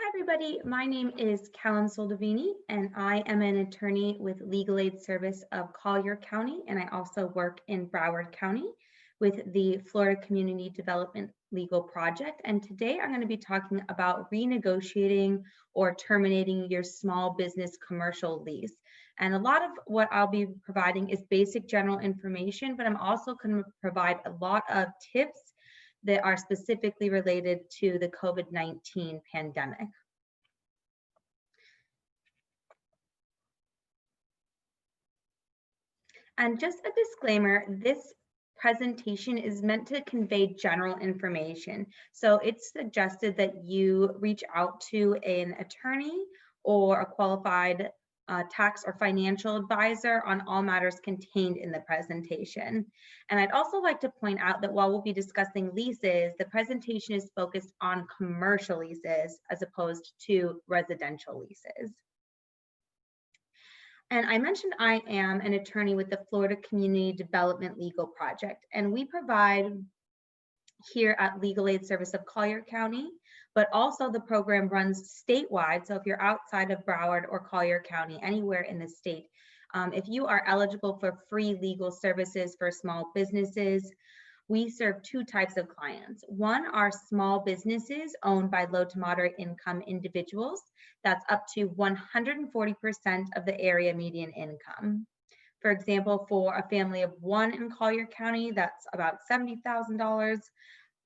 everybody, my name is Callan Soldavini and I am an attorney with Legal Aid Service of Collier County, and I also work in Broward County with the Florida Community Development Legal Project. And today I'm going to be talking about renegotiating or terminating your small business commercial lease. And a lot of what I'll be providing is basic general information, but I'm also going to provide a lot of tips that are specifically related to the COVID-19 pandemic. And just a disclaimer, this presentation is meant to convey general information. So it's suggested that you reach out to an attorney or a qualified tax or financial advisor on all matters contained in the presentation. And I'd also like to point out that while we'll be discussing leases, the presentation is focused on commercial leases as opposed to residential leases. And I mentioned I am an attorney with the Florida Community Development Legal Project, and we provide here at Legal Aid Service of Collier County, but also the program runs statewide. So if you're outside of Broward or Collier County, anywhere in the state, if you are eligible for free legal services for small businesses, we serve two types of clients. One are small businesses owned by low to moderate income individuals. That's up to 140% of the area median income. For example, for a family of one in Collier County, that's about $70,000.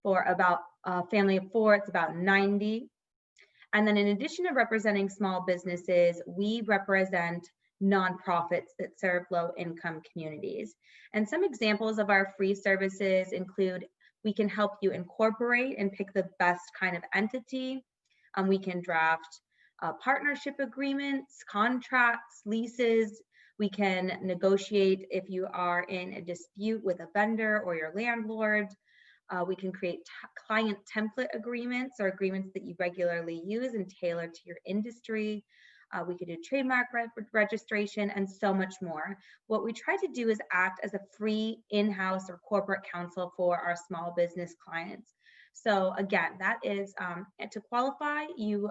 For about a family of four, it's about $90,000. And then in addition to representing small businesses, we represent nonprofits that serve low-income communities. And some examples of our free services include we can help you incorporate and pick the best kind of entity. We can draft partnership agreements, contracts, leases. We can negotiate if you are in a dispute with a vendor or your landlord. We can create client template agreements or agreements that you regularly use and tailor to your industry. We could do trademark registration and so much more. What we try to do is act as a free in-house or corporate counsel for our small business clients. So again, that is to qualify, you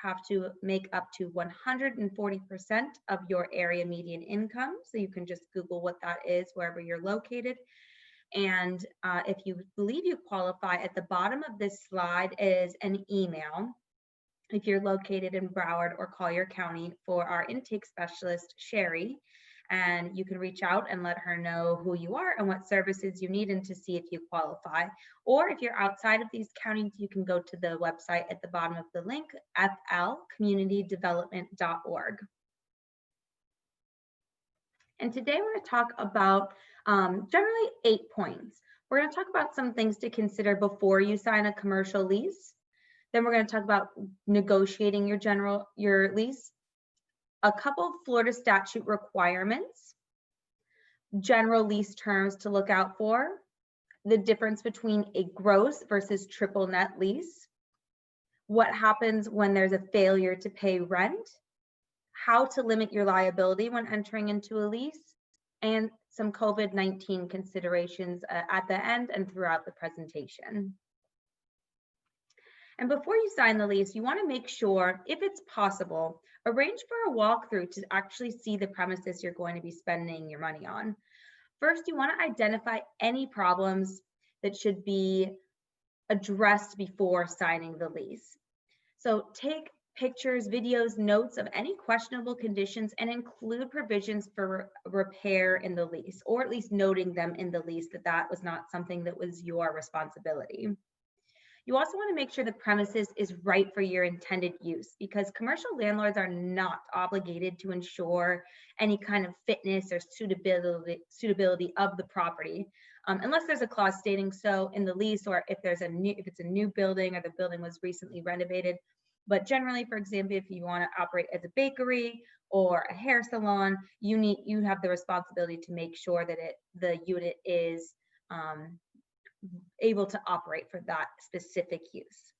have to make up to 140% of your area median income. So you can just Google what that is wherever you're located. And if you believe you qualify, at the bottom of this slide is an email if you're located in Broward or Collier County for our intake specialist, Sherry. And you can reach out and let her know who you are and what services you need and to see if you qualify. Or if you're outside of these counties, you can go to the website at the bottom of the link, flcommunitydevelopment.org. And today we're going to talk about generally 8 points. We're going to talk about some things to consider before you sign a commercial lease. Then we're going to talk about negotiating your lease, a couple of Florida statute requirements, general lease terms to look out for, the difference between a gross versus triple net lease, what happens when there's a failure to pay rent, how to limit your liability when entering into a lease, and some COVID-19 considerations at the end and throughout the presentation. And before you sign the lease, you want to make sure, if it's possible, arrange for a walkthrough to actually see the premises you're going to be spending your money on. First, you want to identify any problems that should be addressed before signing the lease. So take pictures, videos, notes of any questionable conditions and include provisions for repair in the lease, or at least noting them in the lease that was not something that was your responsibility. You also want to make sure the premises is right for your intended use, because commercial landlords are not obligated to ensure any kind of fitness or suitability of the property, unless there's a clause stating so in the lease, or if it's a new building or the building was recently renovated. But generally, for example, if you want to operate as a bakery or a hair salon, you have the responsibility to make sure that the unit is able to operate for that specific use.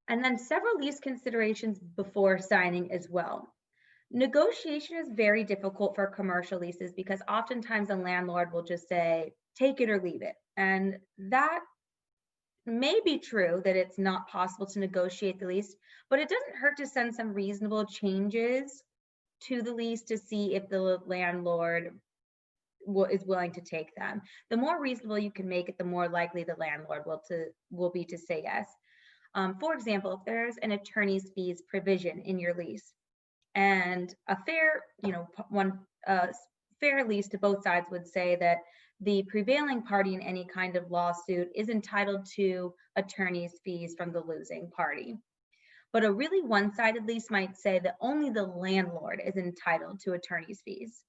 And then several lease considerations before signing as well. Negotiation is very difficult for commercial leases because oftentimes a landlord will just say, take it or leave it. And that may be true that it's not possible to negotiate the lease, but it doesn't hurt to send some reasonable changes to the lease to see if the landlord is willing to take them. The more reasonable you can make it, the more likely the landlord will be to say yes. For example, if there's an attorney's fees provision in your lease, and a fair, fair lease to both sides would say that the prevailing party in any kind of lawsuit is entitled to attorney's fees from the losing party. But a really one-sided lease might say that only the landlord is entitled to attorney's fees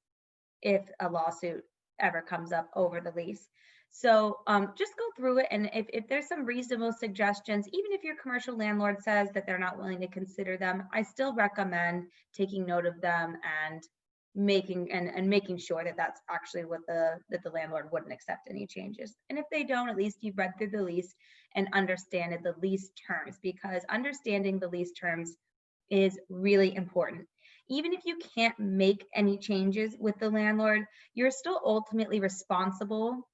if a lawsuit ever comes up over the lease. So just go through it, and if there's some reasonable suggestions, even if your commercial landlord says that they're not willing to consider them, I still recommend taking note of them and making sure that that's actually what the landlord wouldn't accept any changes. And if they don't, at least you've read through the lease and understand the lease terms, because understanding the lease terms is really important. Even if you can't make any changes with the landlord, you're still ultimately responsible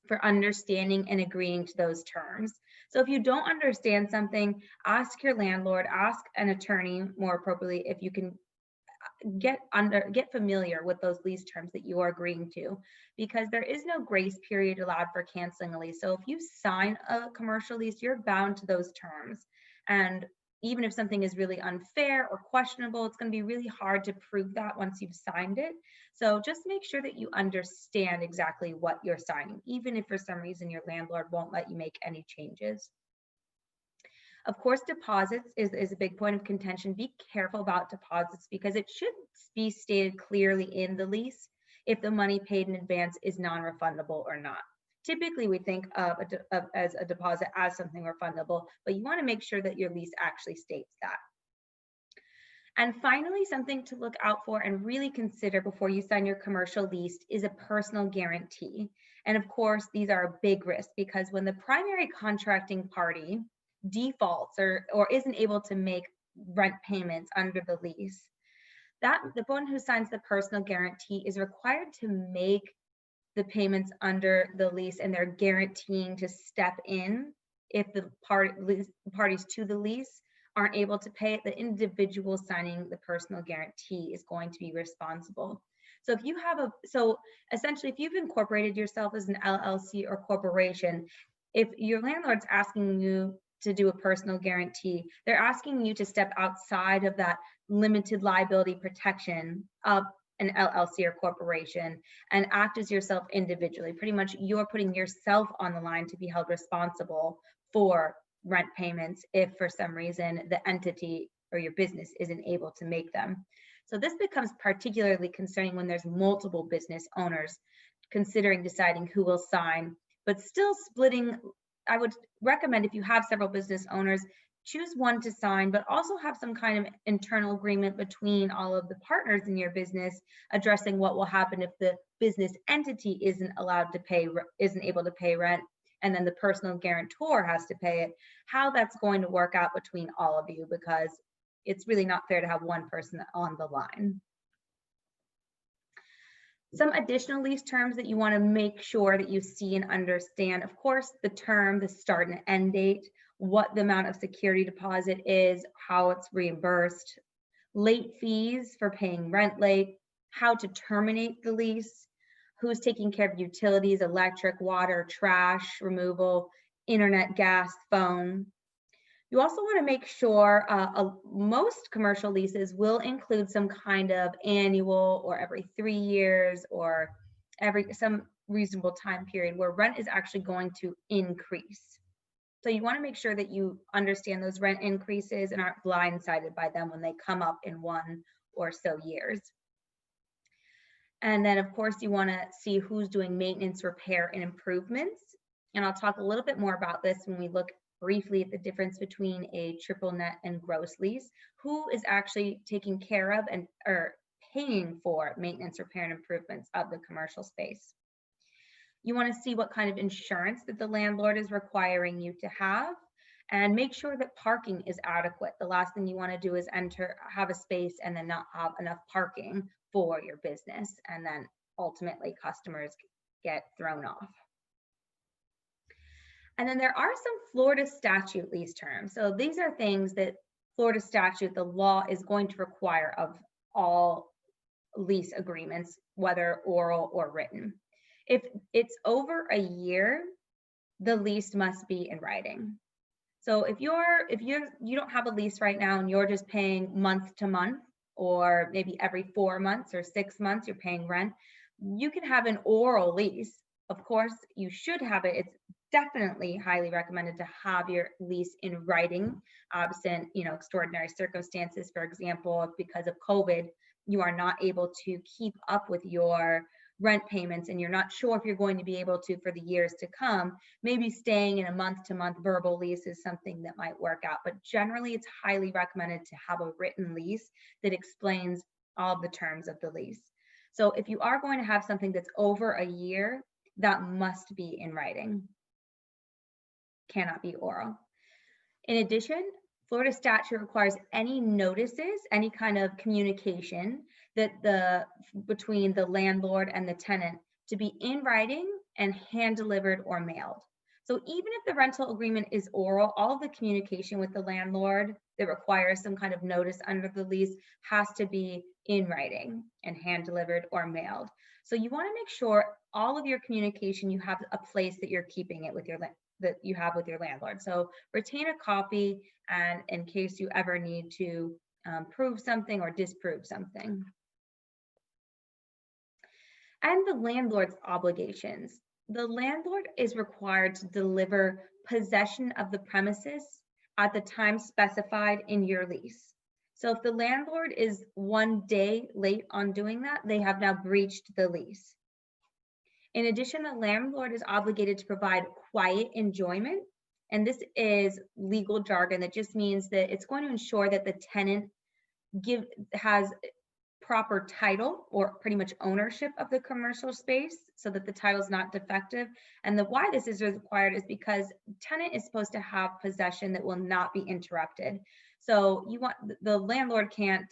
for understanding and agreeing to those terms. So if you don't understand something, ask your landlord, ask an attorney more appropriately if you can get familiar with those lease terms that you are agreeing to, because there is no grace period allowed for canceling a lease. So if you sign a commercial lease, you're bound to those terms. And even if something is really unfair or questionable, it's going to be really hard to prove that once you've signed it. So just make sure that you understand exactly what you're signing, even if for some reason your landlord won't let you make any changes. Of course, deposits is a big point of contention. Be careful about deposits because it should be stated clearly in the lease if the money paid in advance is non-refundable or not. Typically, we think of as a deposit as something refundable, but you want to make sure that your lease actually states that. And finally, something to look out for and really consider before you sign your commercial lease is a personal guarantee. And of course, these are a big risk because when the primary contracting party defaults or isn't able to make rent payments under the lease, the one who signs the personal guarantee is required to make the payments under the lease, and they're guaranteeing to step in if the parties to the lease aren't able to pay it. The individual signing the personal guarantee is going to be responsible. So if you have essentially, if you've incorporated yourself as an LLC or corporation, if your landlord's asking you to do a personal guarantee, they're asking you to step outside of that limited liability protection of an LLC or corporation and act as yourself individually. Pretty much you're putting yourself on the line to be held responsible for rent payments if for some reason the entity or your business isn't able to make them. So this becomes particularly concerning when there's multiple business owners considering deciding who will sign, but still splitting. I would recommend if you have several business owners, choose one to sign, but also have some kind of internal agreement between all of the partners in your business addressing what will happen if the business entity isn't able to pay rent, and then the personal guarantor has to pay it, how that's going to work out between all of you, because it's really not fair to have one person on the line. Some additional lease terms that you want to make sure that you see and understand, of course, the term, the start and end date, what the amount of security deposit is, how it's reimbursed, late fees for paying rent late, how to terminate the lease, who's taking care of utilities, electric, water, trash removal, internet, gas, phone. You also want to make sure most commercial leases will include some kind of annual or every 3 years or some reasonable time period where rent is actually going to increase. So you want to make sure that you understand those rent increases and aren't blindsided by them when they come up in 1 or so years. And then of course you want to see who's doing maintenance, repair, and improvements. And I'll talk a little bit more about this when we look briefly at the difference between a triple net and gross lease. Who is actually taking care of or paying for maintenance, repair, and improvements of the commercial space? You want to see what kind of insurance that the landlord is requiring you to have, and make sure that parking is adequate. The last thing you want to do is have a space and then not have enough parking for your business, and then ultimately customers get thrown off. And then there are some Florida statute lease terms. So these are things that Florida statute, the law is going to require of all lease agreements, whether oral or written. If it's over a year, the lease must be in writing. So if you don't have a lease right now and you're just paying month to month, or maybe every 4 months or 6 months you're paying rent, you can have an oral lease. Of course, you should have it. It's definitely highly recommended to have your lease in writing, absent, extraordinary circumstances. For example, if because of COVID, you are not able to keep up with your rent payments and you're not sure if you're going to be able to for the years to come, maybe staying in a month-to-month verbal lease is something that might work out. But generally, it's highly recommended to have a written lease that explains all the terms of the lease. So if you are going to have something that's over a year, that must be in writing. Cannot be oral. In addition, Florida statute requires any notices, any kind of communication that between the landlord and the tenant to be in writing and hand delivered or mailed. So even if the rental agreement is oral, all of the communication with the landlord that requires some kind of notice under the lease has to be in writing and hand delivered or mailed. So you want to make sure all of your communication, you have a place that you're keeping it with that you have with your landlord. So retain a copy, and in case you ever need to prove something or disprove something. And the landlord's obligations. The landlord is required to deliver possession of the premises at the time specified in your lease. So if the landlord is 1 day late on doing that, they have now breached the lease. In addition, the landlord is obligated to provide quiet enjoyment. And this is legal jargon that just means that it's going to ensure that the tenant has proper title or pretty much ownership of the commercial space so that the title is not defective. And why this is required is because tenant is supposed to have possession that will not be interrupted. So the landlord can't,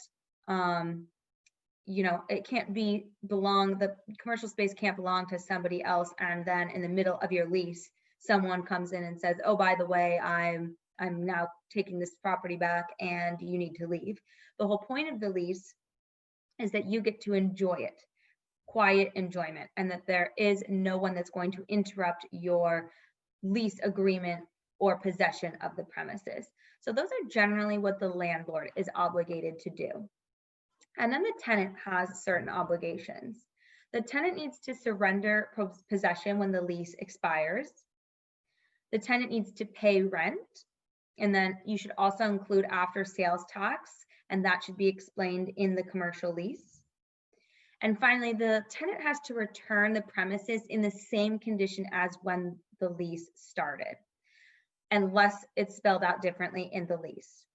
it can't the commercial space can't belong to somebody else. And then in the middle of your lease, someone comes in and says, oh, by the way, I'm now taking this property back and you need to leave. The whole point of the lease is that you get to enjoy it, quiet enjoyment, and that there is no one that's going to interrupt your lease agreement or possession of the premises. So those are generally what the landlord is obligated to do. And then the tenant has certain obligations. The tenant needs to surrender possession when the lease expires. The tenant needs to pay rent. And then you should also include after sales tax, and that should be explained in the commercial lease. And finally, the tenant has to return the premises in the same condition as when the lease started, unless it's spelled out differently in the lease.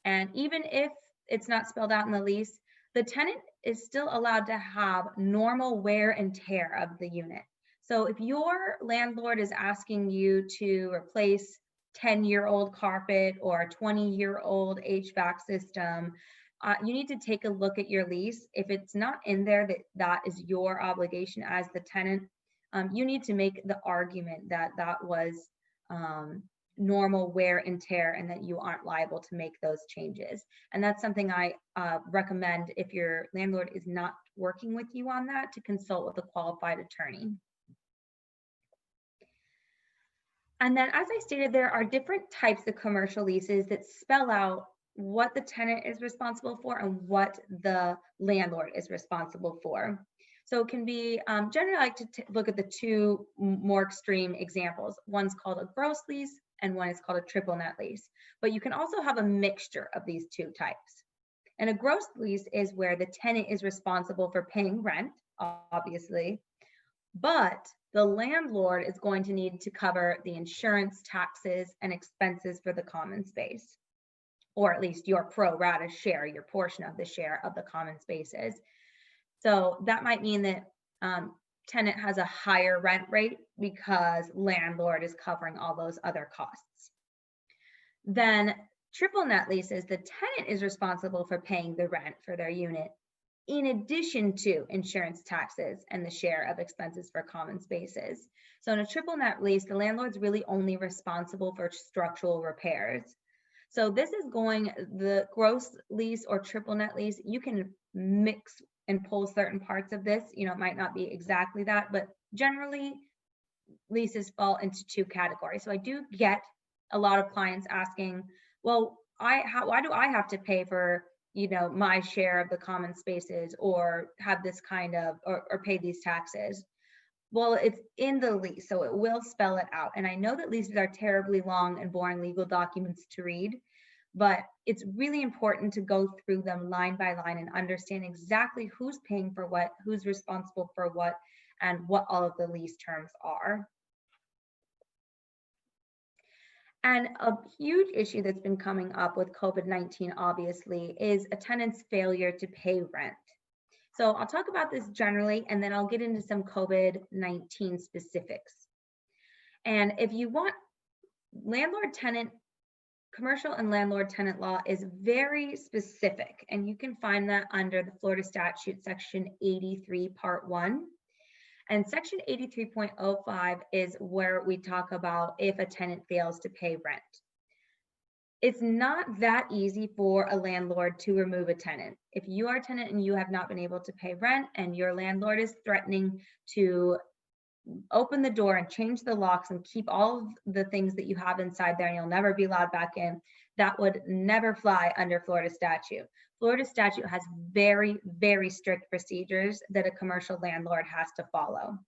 And even if it's not spelled out in the lease, the tenant is still allowed to have normal wear and tear of the unit. So if your landlord is asking you to replace 10-year-old carpet or a 20-year-old HVAC system, you need to take a look at your lease. If it's not in there that is your obligation as the tenant, you need to make the argument that that was normal wear and tear and that you aren't liable to make those changes. And that's something I recommend if your landlord is not working with you on that, to consult with a qualified attorney. And then, as I stated, there are different types of commercial leases that spell out what the tenant is responsible for and what the landlord is responsible for. So it can be, generally I like to look at the two more extreme examples. One's called a gross lease and one is called a triple net lease. But you can also have a mixture of these two types. And a gross lease is where the tenant is responsible for paying rent, obviously, but the landlord is going to need to cover the insurance, taxes, and expenses for the common space, or at least your pro rata share, your portion of the share of the common spaces. So that might mean that tenant has a higher rent rate because landlord is covering all those other costs. Then triple net leases, the tenant is responsible for paying the rent for their unit, in addition to insurance taxes and the share of expenses for common spaces. So in a triple net lease, the landlord's really only responsible for structural repairs. So this is going, the gross lease or triple net lease, you can mix and pull certain parts of this. You know, it might not be exactly that, but generally leases fall into two categories. So I do get a lot of clients asking, well, why do I have to pay for, you know, my share of the common spaces or have this kind of, or pay these taxes? Well, it's in the lease, so it will spell it out. And I know that leases are terribly long and boring legal documents to read, but it's really important to go through them line by line and understand exactly who's paying for what, who's responsible for what, and what all of the lease terms are. And a huge issue that's been coming up with COVID-19, obviously, is a tenant's failure to pay rent. So I'll talk about this generally, and then I'll get into some COVID-19 specifics. And if you want, landlord-tenant, commercial and landlord-tenant law is very specific, and you can find that under the Florida Statute, Section 83, Part 1. And Section 83.05 is where we talk about if a tenant fails to pay rent. It's not that easy for a landlord to remove a tenant. If you are a tenant and you have not been able to pay rent and your landlord is threatening to open the door and change the locks and keep all of the things that you have inside there and you'll never be allowed back in, that would never fly under Florida statute. Florida statute has very, very strict procedures that a commercial landlord has to follow.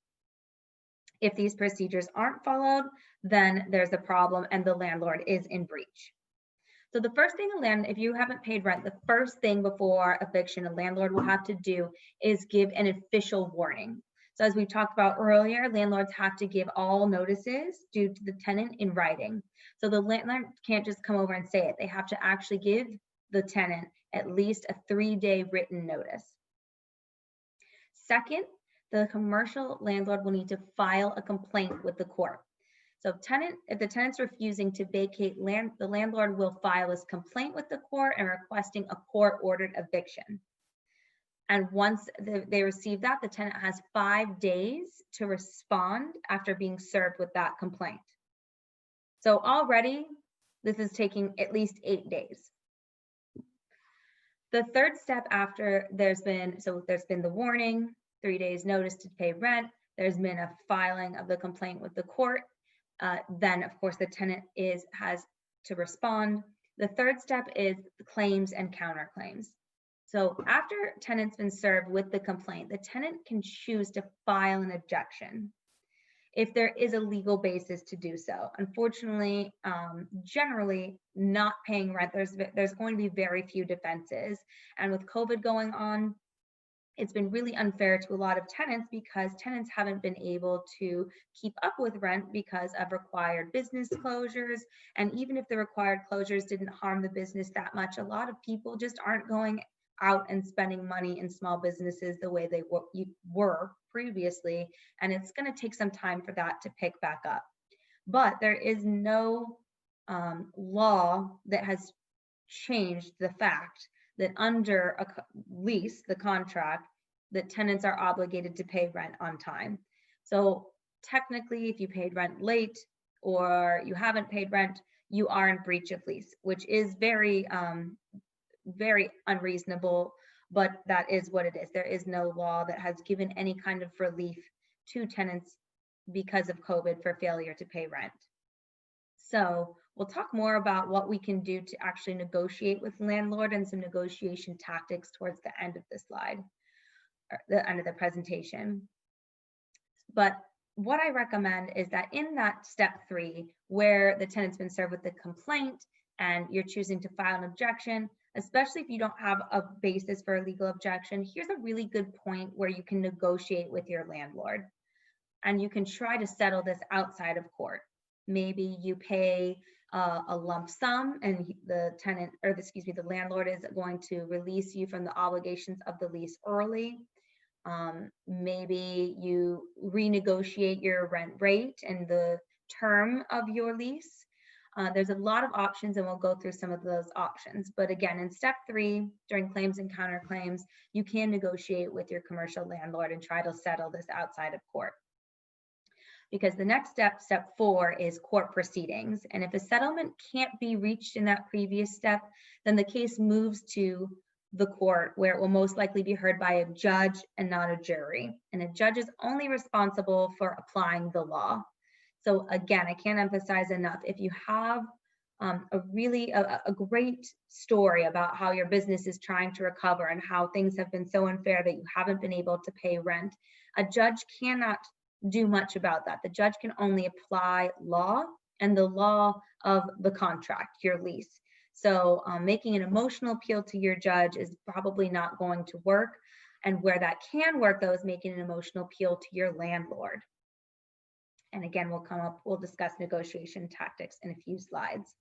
If these procedures aren't followed, then there's a problem and the landlord is in breach. So the first thing if you haven't paid rent, the first thing before eviction a landlord will have to do is give an official warning. So as we talked about earlier, landlords have to give all notices due to the tenant in writing. So the landlord can't just come over and say it. They have to actually give the tenant at least a 3-day written notice. Second, the commercial landlord will need to file a complaint with the court. So if the tenant's refusing to vacate, the landlord will file his complaint with the court and requesting a court-ordered eviction. And once they receive that, the tenant has 5 days to respond after being served with that complaint. So already, this is taking at least 8 days. The third step after there's been the warning, 3 days notice to pay rent, there's been a filing of the complaint with the court, then of course the tenant has to respond. The third step is claims and counterclaims. So after tenant's been served with the complaint, the tenant can choose to file an objection if there is a legal basis to do so. Unfortunately, generally not paying rent, there's going to be very few defenses. And with COVID going on, it's been really unfair to a lot of tenants because tenants haven't been able to keep up with rent because of required business closures. And even if the required closures didn't harm the business that much, a lot of people just aren't going out and spending money in small businesses the way they were previously, and it's going to take some time for that to pick back up. But there is no law that has changed the fact that under a lease, the contract, that tenants are obligated to pay rent on time. So technically, if you paid rent late or you haven't paid rent, you are in breach of lease, which is very unreasonable, but that is what it is. There is no law that has given any kind of relief to tenants because of COVID for failure to pay rent. So we'll talk more about what we can do to actually negotiate with landlord and some negotiation tactics towards the end of the slide, or the end of the presentation. But what I recommend is that in that step 3, where the tenant's been served with the complaint and you're choosing to file an objection, especially if you don't have a basis for a legal objection, here's a really good point where you can negotiate with your landlord. And you can try to settle this outside of court. Maybe you pay a lump sum and the landlord is going to release you from the obligations of the lease early. Maybe you renegotiate your rent rate and the term of your lease. There's a lot of options, and we'll go through some of those options. But again, in step 3, during claims and counterclaims, you can negotiate with your commercial landlord and try to settle this outside of court. Because the next step, step 4, is court proceedings. And if a settlement can't be reached in that previous step, then the case moves to the court, where it will most likely be heard by a judge and not a jury. And a judge is only responsible for applying the law. So again, I can't emphasize enough, if you have a great story about how your business is trying to recover and how things have been so unfair that you haven't been able to pay rent, a judge cannot do much about that. The judge can only apply law and the law of the contract, your lease. So making an emotional appeal to your judge is probably not going to work. And where that can work, though, is making an emotional appeal to your landlord. And again, we'll discuss negotiation tactics in a few slides.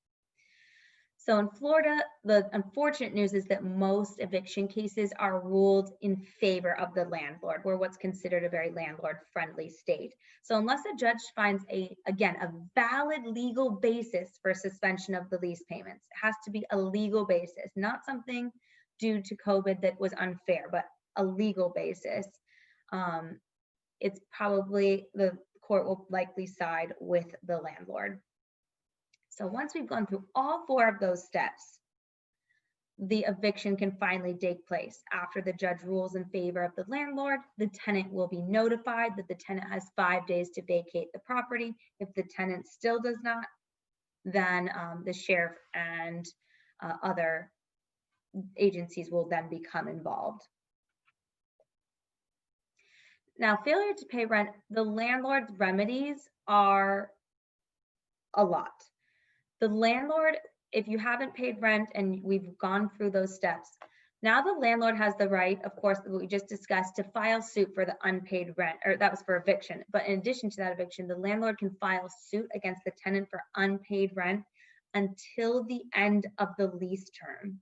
So in Florida, the unfortunate news is that most eviction cases are ruled in favor of the landlord. We're what's considered a very landlord-friendly state. So unless a judge finds a valid legal basis for suspension of the lease payments, it has to be a legal basis, not something due to COVID that was unfair, but a legal basis. It's probably, the court will likely side with the landlord. So once we've gone through all 4 of those steps, the eviction can finally take place. After the judge rules in favor of the landlord, the tenant will be notified that the tenant has 5 days to vacate the property. If the tenant still does not, then the sheriff and other agencies will then become involved. Now, failure to pay rent, the landlord's remedies are a lot. The landlord, if you haven't paid rent, and we've gone through those steps, now the landlord has the right, of course, that we just discussed, to file suit for the unpaid rent, or that was for eviction. But in addition to that eviction, the landlord can file suit against the tenant for unpaid rent until the end of the lease term.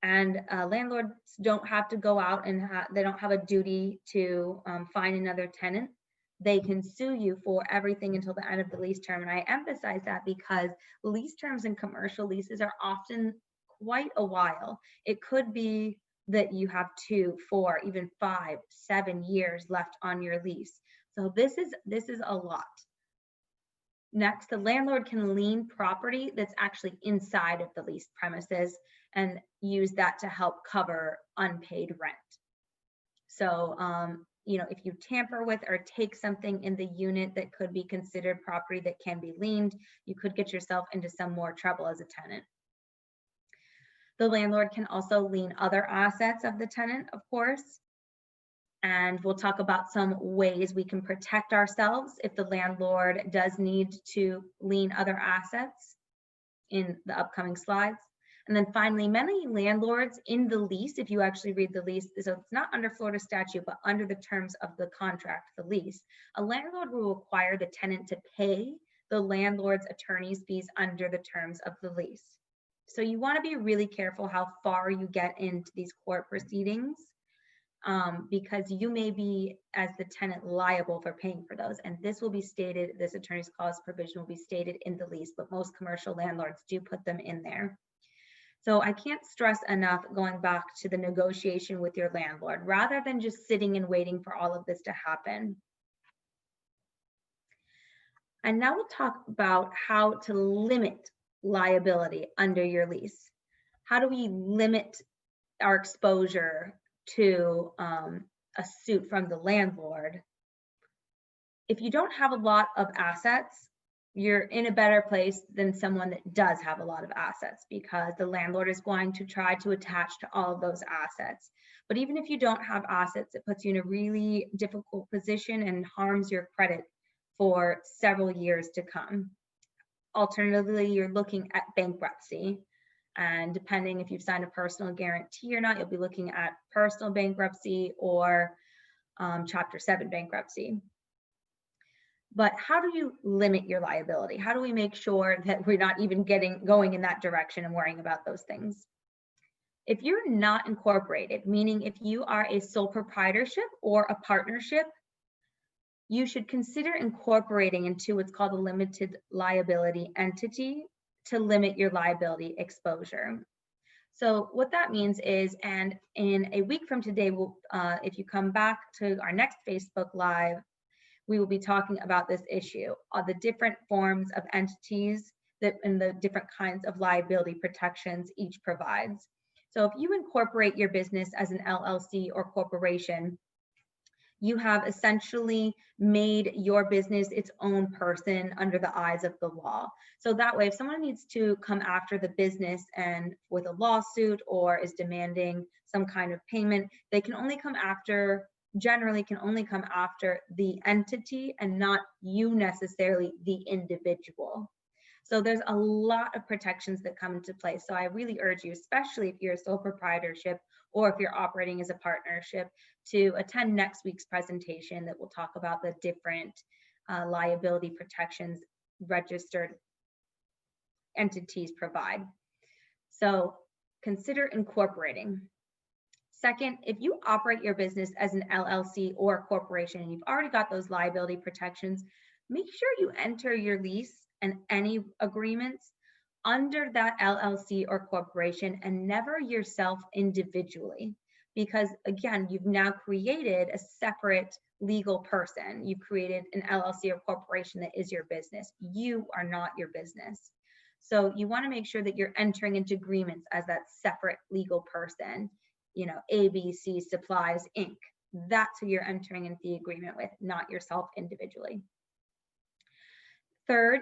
And landlords don't have to go out and they don't have a duty to find another tenant. They can sue you for everything until the end of the lease term. And I emphasize that because lease terms and commercial leases are often quite a while. It could be that you have 2, 4, even 5, 7 years left on your lease. So this is a lot. Next, the landlord can lien property that's actually inside of the leased premises and use that to help cover unpaid rent. So, if you tamper with or take something in the unit that could be considered property that can be liened, you could get yourself into some more trouble as a tenant. The landlord can also lien other assets of the tenant, of course. And we'll talk about some ways we can protect ourselves if the landlord does need to lien other assets in the upcoming slides. And then finally, many landlords in the lease, if you actually read the lease, so it's not under Florida statute, but under the terms of the contract, the lease, a landlord will require the tenant to pay the landlord's attorney's fees under the terms of the lease. So you want to be really careful how far you get into these court proceedings, because you may be, as the tenant, liable for paying for those. And this will be stated, this attorney's clause provision will be stated in the lease, but most commercial landlords do put them in there. So I can't stress enough going back to the negotiation with your landlord, rather than just sitting and waiting for all of this to happen. And now we'll talk about how to limit liability under your lease. How do we limit our exposure to a suit from the landlord? If you don't have a lot of assets, you're in a better place than someone that does have a lot of assets, because the landlord is going to try to attach to all of those assets. But even if you don't have assets, it puts you in a really difficult position and harms your credit for several years to come. Alternatively, you're looking at bankruptcy. And depending if you've signed a personal guarantee or not, you'll be looking at personal bankruptcy or Chapter 7 bankruptcy. But how do you limit your liability? How do we make sure that we're not even going in that direction and worrying about those things? If you're not incorporated, meaning if you are a sole proprietorship or a partnership, you should consider incorporating into what's called a limited liability entity to limit your liability exposure. So what that means is, and in a week from today, if you come back to our next Facebook Live, we will be talking about this issue, the different forms of entities and the different kinds of liability protections each provides. So if you incorporate your business as an LLC or corporation, you have essentially made your business its own person under the eyes of the law. So that way, if someone needs to come after the business and with a lawsuit or is demanding some kind of payment, they can only come after, generally can only come after the entity and not you necessarily, the individual. So there's a lot of protections that come into play. So I really urge you, especially if you're a sole proprietorship or if you're operating as a partnership, to attend next week's presentation that will talk about the different liability protections registered entities provide. So consider incorporating. Second, if you operate your business as an LLC or a corporation and you've already got those liability protections, make sure you enter your lease and any agreements under that LLC or corporation and never yourself individually. Because again, you've now created a separate legal person. You've created an LLC or corporation that is your business. You are not your business. So you want to make sure that you're entering into agreements as that separate legal person, you know, ABC Supplies Inc. That's who you're entering into the agreement with, not yourself individually. Third,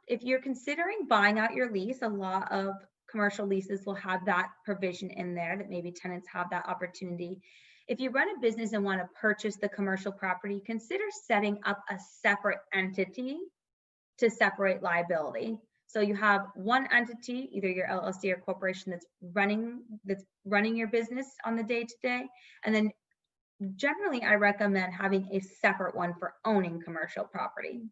if you're considering buying out your lease, a lot of commercial leases will have that provision in there that maybe tenants have that opportunity. If you run a business and want to purchase the commercial property, consider setting up a separate entity to separate liability. So you have one entity, either your LLC or corporation, that's running your business on the day-to-day, and then generally I recommend having a separate one for owning commercial property.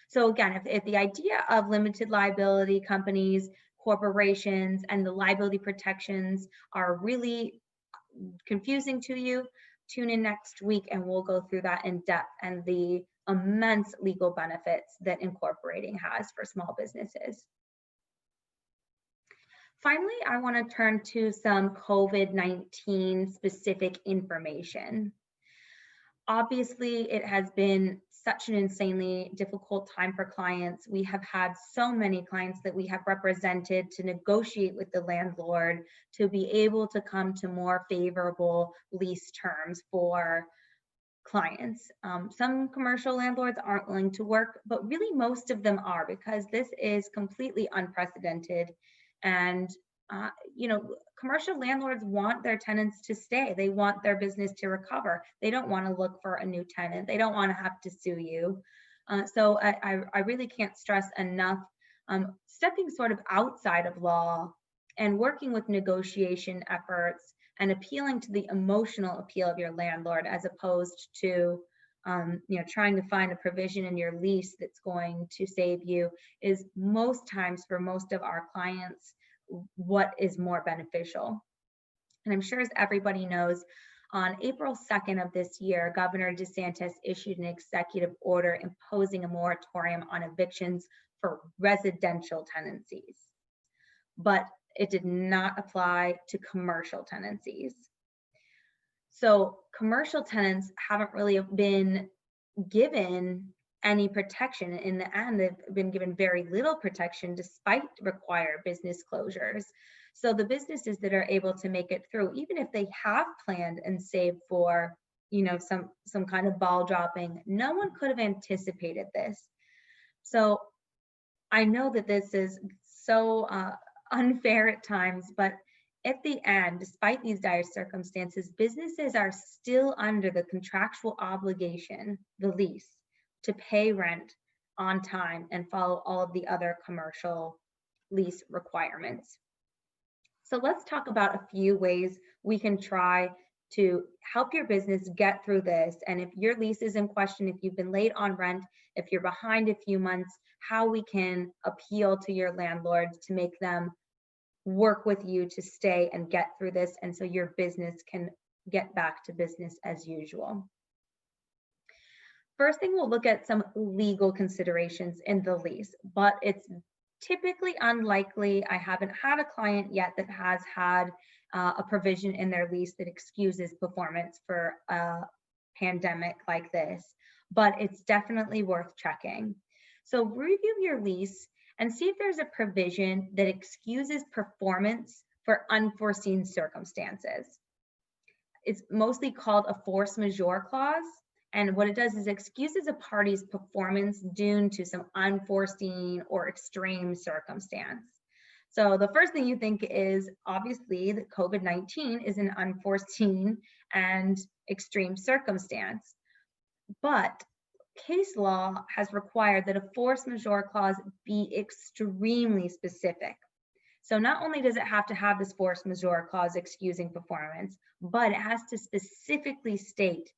So again, if the idea of limited liability companies, corporations, and the liability protections are really confusing to you, tune in next week and we'll go through that in depth and the immense legal benefits that incorporating has for small businesses. Finally, I want to turn to some COVID-19 specific information. Obviously, it has been such an insanely difficult time for clients. We have had so many clients that we have represented to negotiate with the landlord to be able to come to more favorable lease terms for clients. Some commercial landlords aren't willing to work, but really most of them are, because this is completely unprecedented. And you know, commercial landlords want their tenants to stay. They want their business to recover. They don't want to look for a new tenant. They don't want to have to sue you. So I really can't stress enough stepping sort of outside of law and working with negotiation efforts and appealing to the emotional appeal of your landlord, as opposed to you know, trying to find a provision in your lease that's going to save you, is most times for most of our clients what is more beneficial. And I'm sure, as everybody knows, on April 2nd of this year, Governor DeSantis issued an executive order imposing a moratorium on evictions for residential tenancies, but it did not apply to commercial tenancies. So commercial tenants haven't really been given any protection. In the end, they've been given very little protection despite required business closures. So the businesses that are able to make it through, even if they have planned and saved for, you know, some kind of ball dropping, no one could have anticipated this. So I know that this is so unfair at times, but at the end, despite these dire circumstances, businesses are still under the contractual obligation, the lease, to pay rent on time and follow all of the other commercial lease requirements. So let's talk about a few ways we can try to help your business get through this. And if your lease is in question, if you've been late on rent, if you're behind a few months, how we can appeal to your landlords to make them work with you to stay and get through this, and so your business can get back to business as usual. First thing, we'll look at some legal considerations in the lease, but it's typically unlikely. I haven't had a client yet that has had a provision in their lease that excuses performance for a pandemic like this, but it's definitely worth checking. So review your lease and see if there's a provision that excuses performance for unforeseen circumstances. It's mostly called a force majeure clause. And what it does is excuses a party's performance due to some unforeseen or extreme circumstance. So the first thing you think is obviously that COVID-19 is an unforeseen and extreme circumstance. But case law has required that a force majeure clause be extremely specific. So not only does it have to have this force majeure clause excusing performance, but it has to specifically state,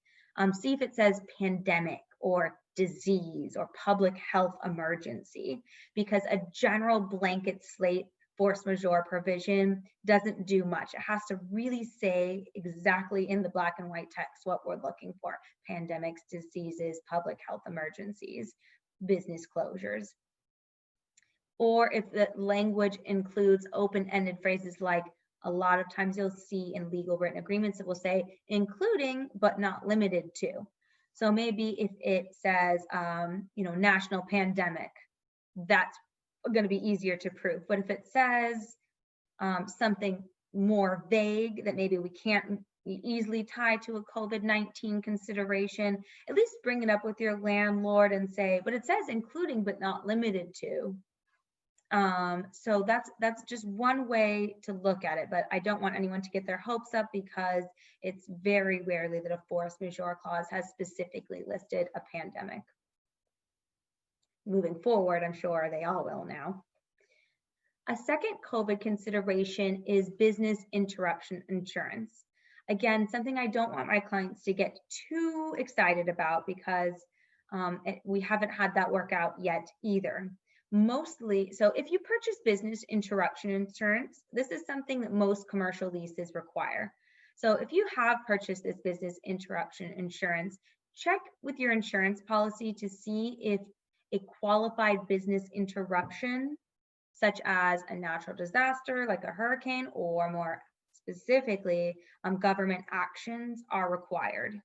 see if it says pandemic or disease or public health emergency, because a general blanket slate force majeure provision doesn't do much. It has to really say exactly in the black and white text what we're looking for: pandemics, diseases, public health emergencies, business closures. Or if the language includes open-ended phrases, like a lot of times you'll see in legal written agreements, it will say including but not limited to. So maybe if it says, national pandemic, that's going to be easier to prove. But if it says something more vague that maybe we can't easily tie to a COVID-19 consideration, at least bring it up with your landlord and say, but it says including but not limited to. So that's just one way to look at it, but I don't want anyone to get their hopes up, because it's very rarely that a force majeure clause has specifically listed a pandemic. Moving forward, I'm sure they all will now. A second COVID consideration is business interruption insurance. Again, something I don't want my clients to get too excited about, because we haven't had that work out yet either. Mostly, so if you purchase business interruption insurance, this is something that most commercial leases require. So if you have purchased this business interruption insurance, check with your insurance policy to see if a qualified business interruption, such as a natural disaster like a hurricane, or more specifically, government actions, are required.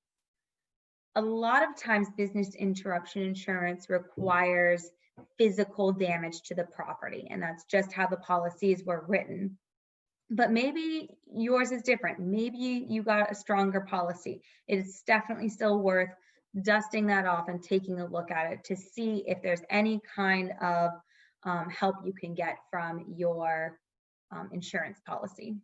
A lot of times business interruption insurance requires physical damage to the property, and that's just how the policies were written. But maybe yours is different. Maybe you got a stronger policy. It is definitely still worth dusting that off and taking a look at it to see if there's any kind of help you can get from your insurance policy.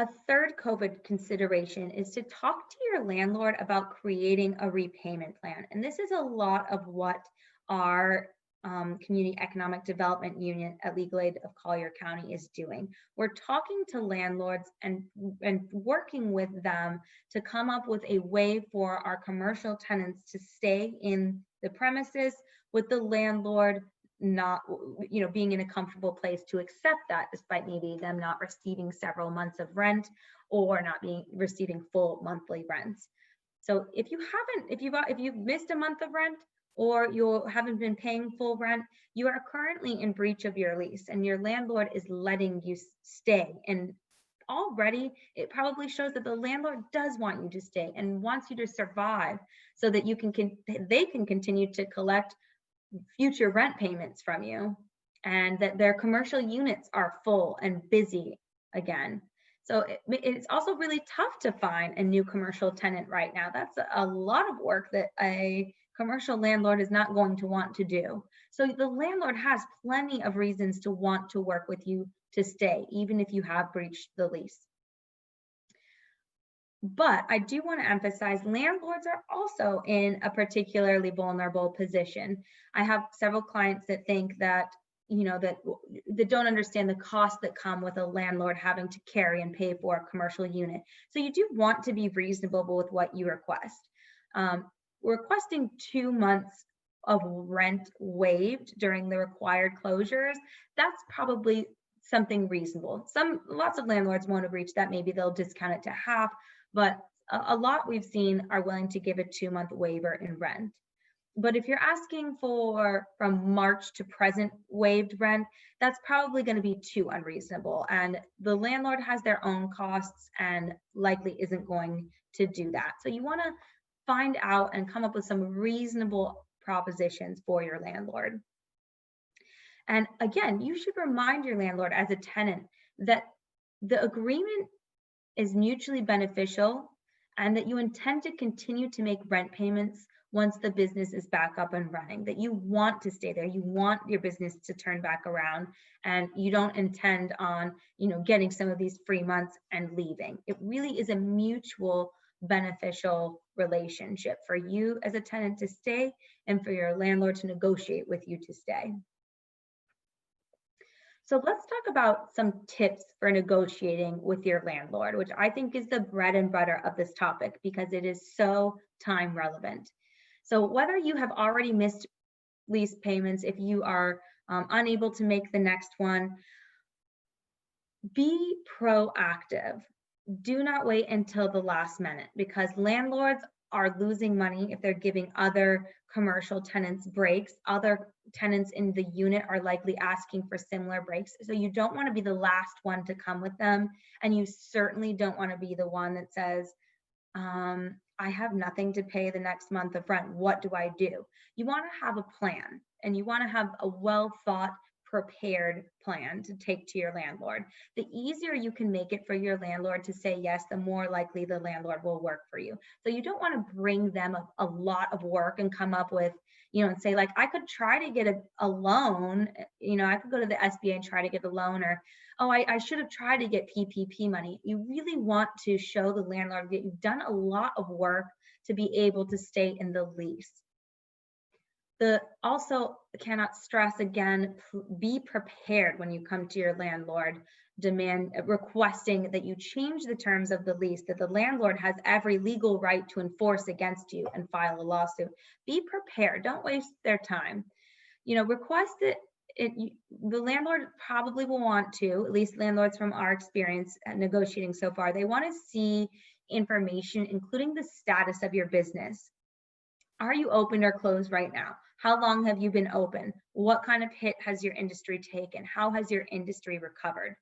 A third COVID consideration is to talk to your landlord about creating a repayment plan. And this is a lot of what our Community Economic Development Union at Legal Aid of Collier County is doing. We're talking to landlords and working with them to come up with a way for our commercial tenants to stay in the premises, with the landlord not, being in a comfortable place to accept that, despite maybe them not receiving several months of rent or not receiving full monthly rents. So if you've missed a month of rent, or you haven't been paying full rent, you are currently in breach of your lease, and your landlord is letting you stay. And already it probably shows that the landlord does want you to stay and wants you to survive, so that they can continue to collect future rent payments from you, and that their commercial units are full and busy again. So it's also really tough to find a new commercial tenant right now. That's a lot of work that a commercial landlord is not going to want to do. So the landlord has plenty of reasons to want to work with you to stay, even if you have breached the lease. But I do want to emphasize, landlords are also in a particularly vulnerable position. I have several clients that think that, that don't understand the costs that come with a landlord having to carry and pay for a commercial unit. So you do want to be reasonable with what you request. Requesting 2 months of rent waived during the required closures, that's probably something reasonable. Lots of landlords won't have reached that. Maybe they'll discount it to half, but a lot we've seen are willing to give a 2-month waiver in rent. But if you're asking for from March to present waived rent, that's probably going to be too unreasonable. And the landlord has their own costs and likely isn't going to do that. So you want to find out and come up with some reasonable propositions for your landlord. And again, you should remind your landlord as a tenant that the agreement is mutually beneficial and that you intend to continue to make rent payments once the business is back up and running, that you want to stay there, you want your business to turn back around, and you don't intend on, getting some of these free months and leaving. It really is a mutual beneficial relationship for you as a tenant to stay and for your landlord to negotiate with you to stay. So let's talk about some tips for negotiating with your landlord, which I think is the bread and butter of this topic because it is so time relevant. So whether you have already missed lease payments, if you are unable to make the next one, be proactive. Do not wait until the last minute because landlords are losing money if they're giving other commercial tenants breaks. Other tenants in the unit are likely asking for similar breaks. So you don't want to be the last one to come with them. And you certainly don't want to be the one that says, I have nothing to pay the next month of rent. What do I do? You want to have a plan and you want to have a well thought, prepared plan to take to your landlord. The easier you can make it for your landlord to say yes, the more likely the landlord will work for you. So you don't want to bring them a lot of work and come up with, and say like, I could try to get a loan, I could go to the SBA and try to get a loan, or, oh, I should have tried to get PPP money. You really want to show the landlord that you've done a lot of work to be able to stay in the lease. Also cannot stress again, be prepared when you come to your landlord requesting that you change the terms of the lease, that the landlord has every legal right to enforce against you and file a lawsuit. Be prepared, don't waste their time. Request it. The landlord probably will want to, at least landlords from our experience at negotiating so far, they want to see information, including the status of your business. Are you open or closed right now? How long have you been open? What kind of hit has your industry taken? How has your industry recovered?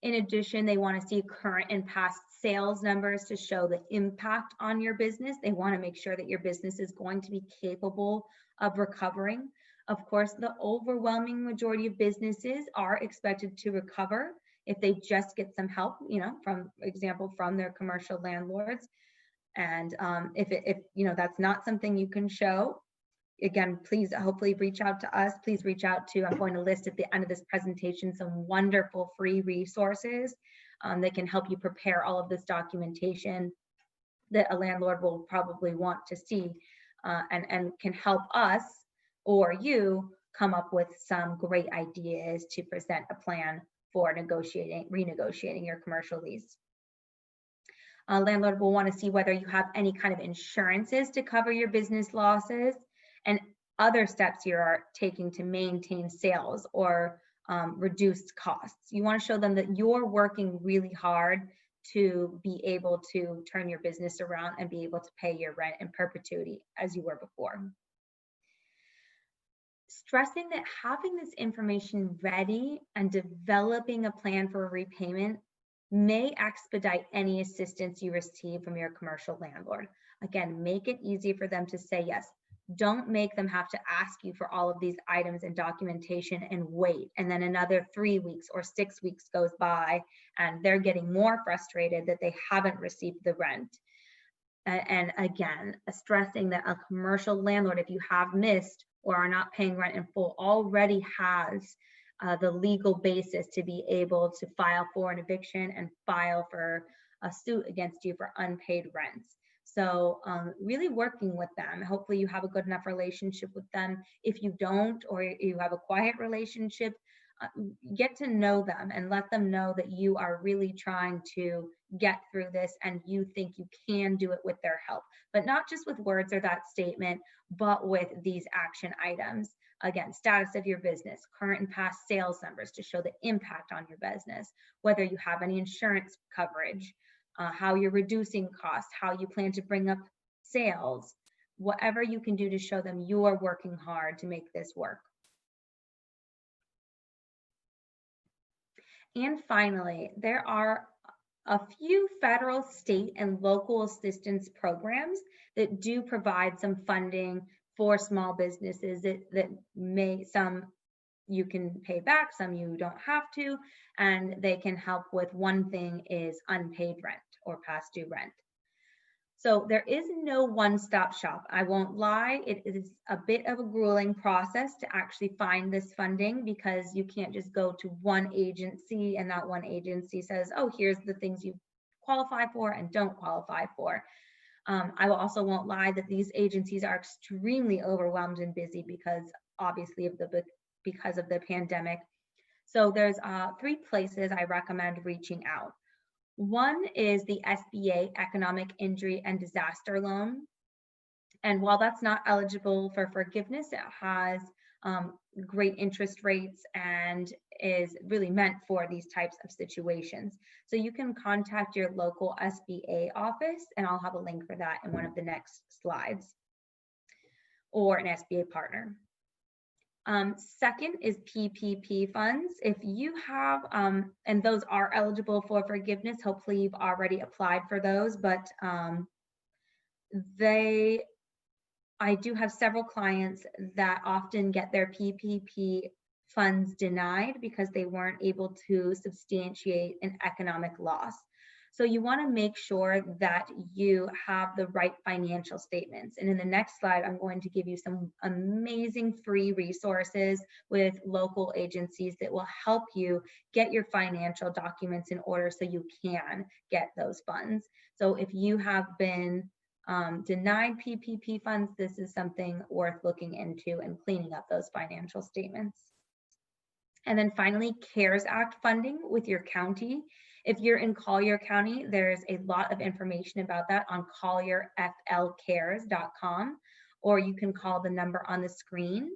In addition, they want to see current and past sales numbers to show the impact on your business. They want to make sure that your business is going to be capable of recovering. Of course, the overwhelming majority of businesses are expected to recover if they just get some help, from example, from their commercial landlords. And if that's not something you can show, again, please hopefully reach out to us. Please reach out to, I'm going to list at the end of this presentation some wonderful free resources that can help you prepare all of this documentation that a landlord will probably want to see and can help us or you come up with some great ideas to present a plan for renegotiating your commercial lease. Landlord will want to see whether you have any kind of insurances to cover your business losses and other steps you are taking to maintain sales or reduce costs. You want to show them that you're working really hard to be able to turn your business around and be able to pay your rent in perpetuity as you were before. Stressing that having this information ready and developing a plan for a repayment may expedite any assistance you receive from your commercial landlord. Again, make it easy for them to say yes. Don't make them have to ask you for all of these items and documentation and wait. And then another 3 weeks or 6 weeks goes by and they're getting more frustrated that they haven't received the rent. And again, stressing that a commercial landlord, if you have missed or are not paying rent in full, already has the legal basis to be able to file for an eviction and file for a suit against you for unpaid rents. So really working with them. Hopefully you have a good enough relationship with them. If you don't, or you have a quiet relationship, get to know them and let them know that you are really trying to get through this and you think you can do it with their help, but not just with words or that statement, but with these action items. Again, status of your business, current and past sales numbers to show the impact on your business, whether you have any insurance coverage, how you're reducing costs, how you plan to bring up sales, whatever you can do to show them you're working hard to make this work. And finally, there are a few federal, state, and local assistance programs that do provide some funding for small businesses that some you can pay back, some you don't have to, and they can help with. One thing is unpaid rent or past due rent. So there is no one-stop shop. I won't lie, it is a bit of a grueling process to actually find this funding, because you can't just go to one agency and that one agency says, oh, here's the things you qualify for and don't qualify for. I also won't lie that these agencies are extremely overwhelmed and busy because obviously because of the pandemic. So there's 3 places I recommend reaching out. One is the SBA Economic Injury and Disaster Loan. And while that's not eligible for forgiveness, it has great interest rates and is really meant for these types of situations. So you can contact your local SBA office, and I'll have a link for that in one of the next slides, or an SBA partner. Second is PPP funds. If you have, and those are eligible for forgiveness, hopefully you've already applied for those, but I do have several clients that often get their PPP funds denied because they weren't able to substantiate an economic loss. So you want to make sure that you have the right financial statements. And in the next slide, I'm going to give you some amazing free resources with local agencies that will help you get your financial documents in order so you can get those funds. So if you have been denied PPP funds, this is something worth looking into and cleaning up those financial statements. And then finally, CARES Act funding with your county. If you're in Collier County, there's a lot of information about that on collierflcares.com, or you can call the number on the screen.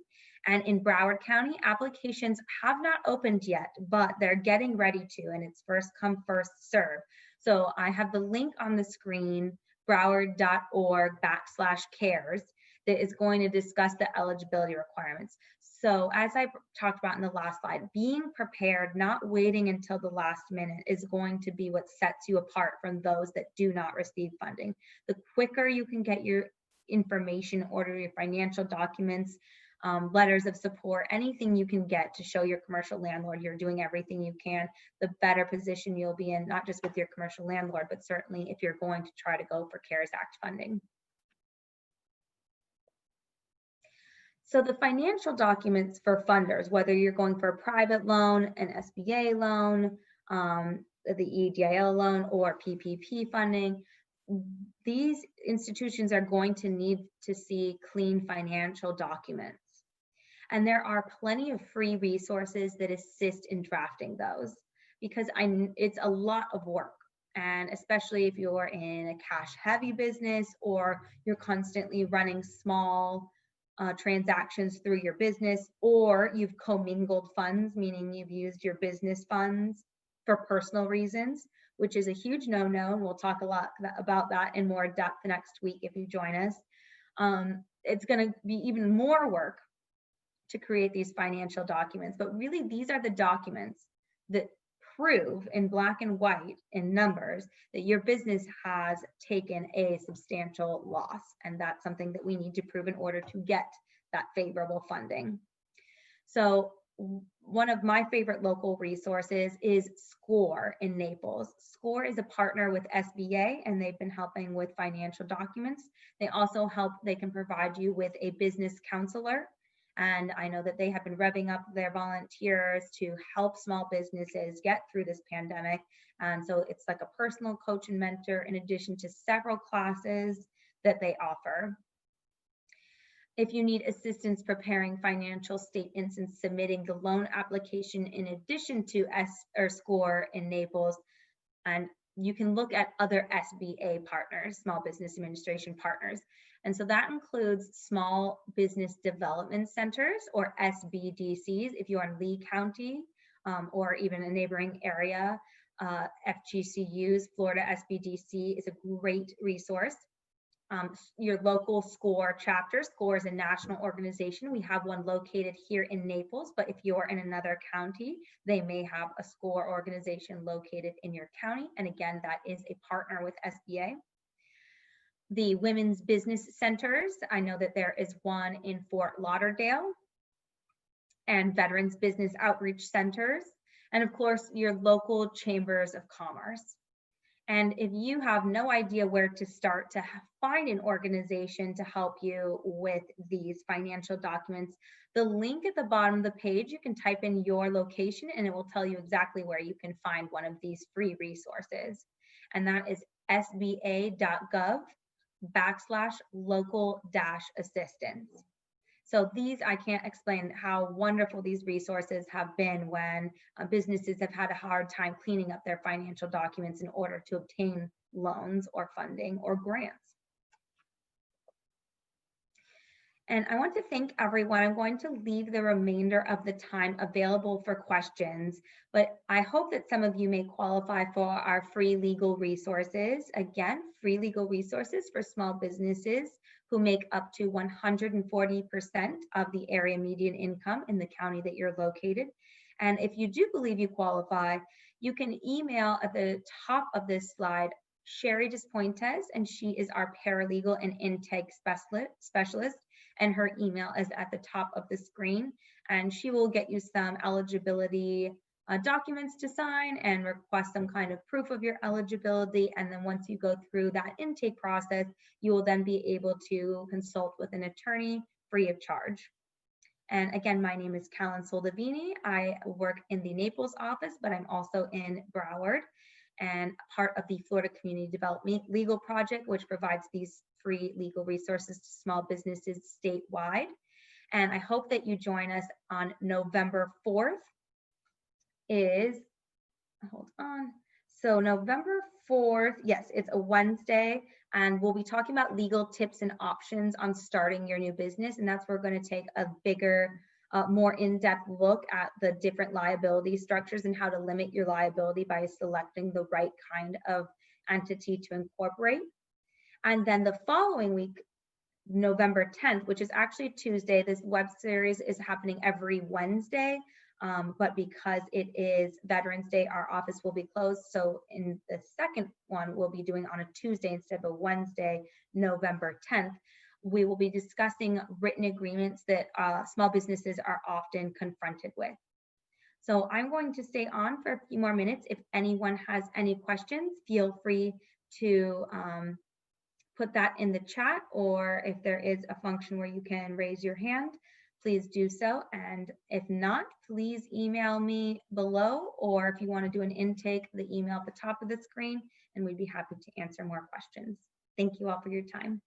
And in Broward County, applications have not opened yet, but they're getting ready to, and it's first come, first serve. So I have the link on the screen, broward.org/cares, that is going to discuss the eligibility requirements. So as I talked about in the last slide, being prepared, not waiting until the last minute, is going to be what sets you apart from those that do not receive funding. The quicker you can get your information, order your financial documents, letters of support, anything you can get to show your commercial landlord you're doing everything you can, the better position you'll be in, not just with your commercial landlord, but certainly if you're going to try to go for CARES Act funding. So the financial documents for funders, whether you're going for a private loan, an SBA loan, the EIDL loan, or PPP funding, these institutions are going to need to see clean financial documents. And there are plenty of free resources that assist in drafting those, because it's a lot of work. And especially if you're in a cash heavy business, or you're constantly running small transactions through your business, or you've commingled funds, meaning you've used your business funds for personal reasons, which is a huge no-no. And we'll talk a lot about that in more depth next week if you join us. It's going to be even more work to create these financial documents, but really these are the documents that prove in black and white in numbers that your business has taken a substantial loss. And that's something that we need to prove in order to get that favorable funding. So one of my favorite local resources is SCORE in Naples. SCORE is a partner with SBA, and they've been helping with financial documents. They also they can provide you with a business counselor. And I know that they have been revving up their volunteers to help small businesses get through this pandemic. And so it's like a personal coach and mentor, in addition to several classes that they offer. If you need assistance preparing financial statements and submitting the loan application, in addition to SCORE in Naples, and you can look at other SBA partners, Small Business Administration partners. And so that includes Small Business Development Centers, or SBDCs, if you are in Lee County or even a neighboring area. FGCUs, Florida SBDC is a great resource. Your local SCORE chapter. SCORE is a national organization. We have one located here in Naples, but if you're in another county, they may have a SCORE organization located in your county. And again, that is a partner with SBA. The Women's Business Centers, I know that there is one in Fort Lauderdale, and Veterans Business Outreach Centers, and of course, your local chambers of commerce. And if you have no idea where to start to find an organization to help you with these financial documents, the link at the bottom of the page, you can type in your location and it will tell you exactly where you can find one of these free resources. And that is sba.gov/local-assistance. So these, I can't explain how wonderful these resources have been when businesses have had a hard time cleaning up their financial documents in order to obtain loans or funding or grants. And I want to thank everyone. I'm going to leave the remainder of the time available for questions, but I hope that some of you may qualify for our free legal resources. Again, free legal resources for small businesses who make up to 140% of the area median income in the county that you're located. And if you do believe you qualify, you can email at the top of this slide Sherry Despointes, and she is our paralegal and intake specialist, and her email is at the top of the screen, and she will get you some eligibility documents to sign and request some kind of proof of your eligibility. And then once you go through that intake process, you will then be able to consult with an attorney free of charge. And again, my name is Callan Soldavini. I work in the Naples office, but I'm also in Broward and part of the Florida Community Development Legal Project, which provides these free legal resources to small businesses statewide. And I hope that you join us on November 4th. So November 4th, yes, it's a Wednesday, and we'll be talking about legal tips and options on starting your new business. And that's where we're going to take a bigger, more in-depth look at the different liability structures and how to limit your liability by selecting the right kind of entity to incorporate. And then the following week, November 10th, which is actually Tuesday, this web series is happening every Wednesday. But because it is Veterans Day, our office will be closed. So in the second one, we'll be doing on a Tuesday instead of a Wednesday, November 10th. We will be discussing written agreements that small businesses are often confronted with. So I'm going to stay on for a few more minutes. If anyone has any questions, feel free to put that in the chat, or if there is a function where you can raise your hand, please do so. And if not, please email me below, or if you want to do an intake, the email at the top of the screen, and we'd be happy to answer more questions. Thank you all for your time.